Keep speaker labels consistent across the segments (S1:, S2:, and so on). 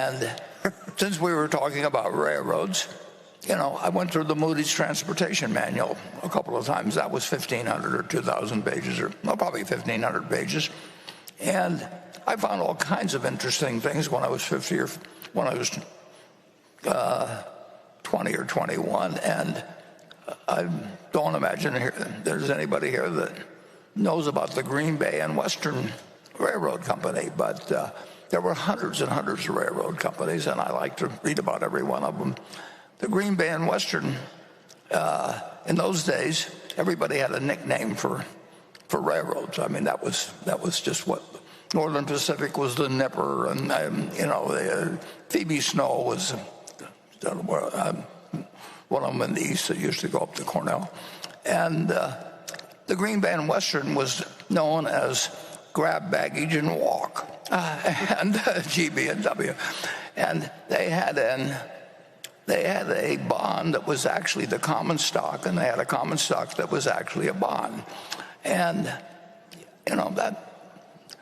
S1: And since we were talking about railroads, I went through the Moody's Transportation Manual a couple of times. That was 1,500 or 2,000 pages, or probably 1,500 pages. And I found all kinds of interesting things when I was 50 or when I was 20 or 21. And I don't imagine there's anybody here that knows about the Green Bay and Western Railroad Company, but there were hundreds and hundreds of railroad companies, and I like to read about every one of them. The Green Bay and Western, in those days, everybody had a nickname for railroads. I mean, that was just what Northern Pacific was, the Nipper, and Phoebe Snow was one of them in the east that used to go up to Cornell, and the Green Bay and Western was known as grab baggage and walk, and GB&W, and they had a bond that was actually the common stock, and they had a common stock that was actually a bond. And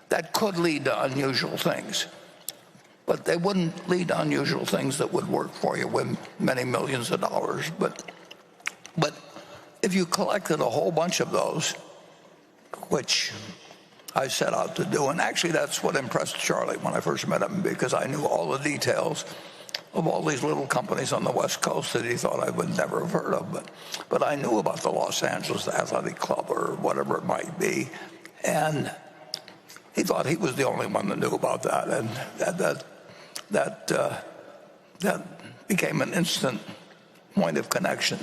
S1: that could lead to unusual things, but they wouldn't lead to unusual things that would work for you with many millions of dollars. But if you collected a whole bunch of those, which I set out to do, and actually that's what impressed Charlie when I first met him, because I knew all the details of all these little companies on the West Coast that he thought I would never have heard of. But I knew about the Los Angeles Athletic Club or whatever it might be, and he thought he was the only one that knew about that, and that became an instant point of connection.